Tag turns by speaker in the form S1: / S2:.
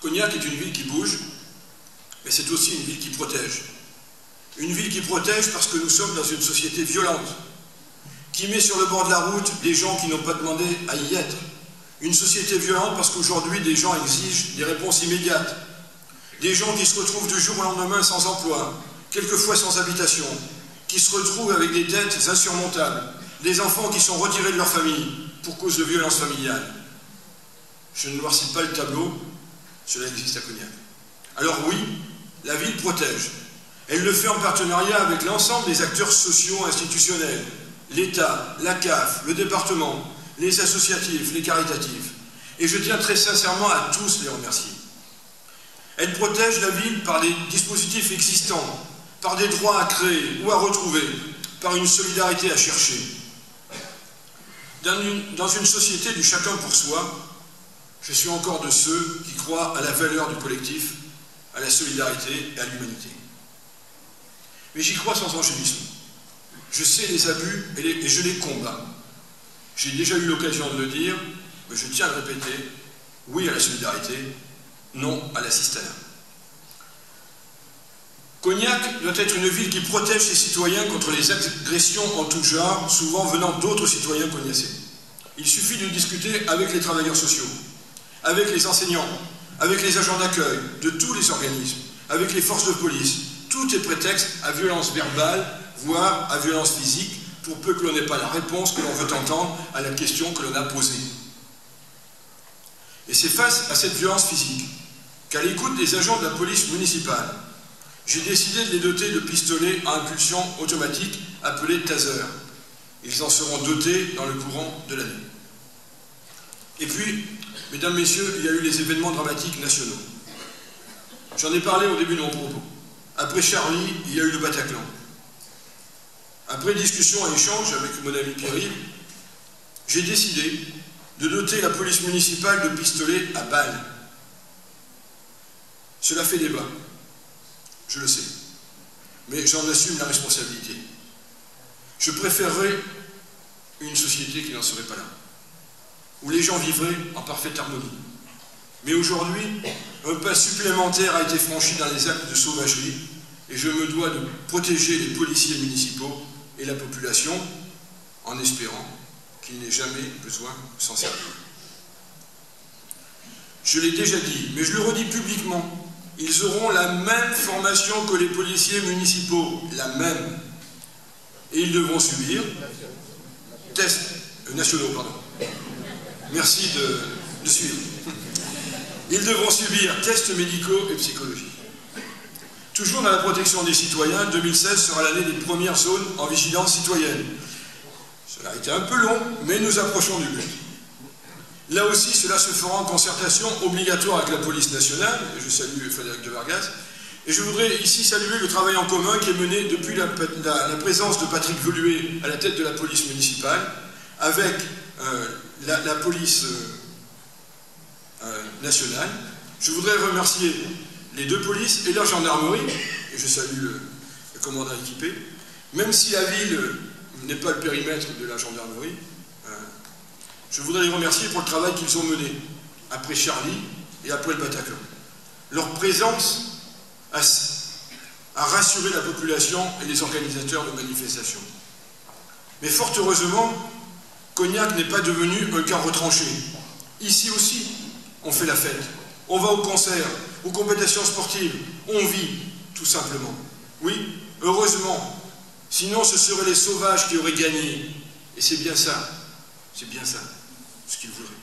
S1: Cognac est une ville qui bouge, mais c'est aussi une ville qui protège. Une ville qui protège parce que nous sommes dans une société violente, qui met sur le bord de la route les gens qui n'ont pas demandé à y être. Une société violente parce qu'aujourd'hui, des gens exigent des réponses immédiates. Des gens qui se retrouvent du jour au lendemain sans emploi, quelquefois sans habitation, qui se retrouvent avec des dettes insurmontables, des enfants qui sont retirés de leur famille pour cause de violences familiales. Je ne noircis pas le tableau, cela existe à Cognac. Alors oui, la ville protège. Elle le fait en partenariat avec l'ensemble des acteurs sociaux institutionnels, l'État, la CAF, le département, les associatifs, les caritatifs. Et je tiens très sincèrement à tous les remercier. Elle protège la ville par des dispositifs existants, par des droits à créer ou à retrouver, par une solidarité à chercher. Dans une société du chacun pour soi, je suis encore de ceux qui croient à la valeur du collectif, à la solidarité et à l'humanité. Mais j'y crois sans angélisme. Je sais les abus et je les combats. J'ai déjà eu l'occasion de le dire, mais je tiens à le répéter, oui à la solidarité, non à la cisterne. Cognac doit être une ville qui protège ses citoyens contre les agressions en tout genre, souvent venant d'autres citoyens cognacés. Il suffit de discuter avec les travailleurs sociaux, avec les enseignants, avec les agents d'accueil de tous les organismes, avec les forces de police. Tout est prétexte à violence verbale, voire à violence physique, pour peu que l'on n'ait pas la réponse que l'on veut entendre à la question que l'on a posée. Et c'est face à cette violence physique qu'à l'écoute des agents de la police municipale, j'ai décidé de les doter de pistolets à impulsion automatique appelés taser. Ils en seront dotés dans le courant de l'année. Et puis, mesdames, messieurs, il y a eu les événements dramatiques nationaux. J'en ai parlé au début de mon propos. Après Charlie, il y a eu le Bataclan. Après discussion et échange avec mon ami Pierre-Yves, j'ai décidé de doter la police municipale de pistolets à balles. Cela fait débat, je le sais, mais j'en assume la responsabilité. Je préférerais une société qui n'en serait pas là, où les gens vivraient en parfaite harmonie. Mais aujourd'hui, un pas supplémentaire a été franchi dans les actes de sauvagerie, et je me dois de protéger les policiers municipaux et la population, en espérant qu'il n'ait jamais besoin de s'en servir. Je l'ai déjà dit, mais je le redis publiquement, ils auront la même formation que les policiers municipaux, la même. Et ils devront subir tests nationaux, pardon. Merci de suivre. Ils devront subir tests médicaux et psychologiques. Toujours dans la protection des citoyens, 2016 sera l'année des premières zones en vigilance citoyenne. Cela a été un peu long, mais nous approchons du but. Là aussi, cela se fera en concertation obligatoire avec la police nationale, et je salue Frédéric de Vargas, et je voudrais ici saluer le travail en commun qui est mené depuis la présence de Patrick Voluet à la tête de la police municipale, avec la police nationale. Je voudrais remercier les deux polices et la gendarmerie, et je salue le commandant équipé, même si la ville n'est pas le périmètre de la gendarmerie, je voudrais les remercier pour le travail qu'ils ont mené, après Charlie et après le Bataclan. Leur présence a rassuré la population et les organisateurs de manifestations. Mais fort heureusement, Cognac n'est pas devenu un cas retranché. Ici aussi, on fait la fête, on va au concert, aux compétitions sportives, on vit, tout simplement. Oui, heureusement, sinon ce seraient les sauvages qui auraient gagné. Et c'est bien ça, ce qu'ils voudraient.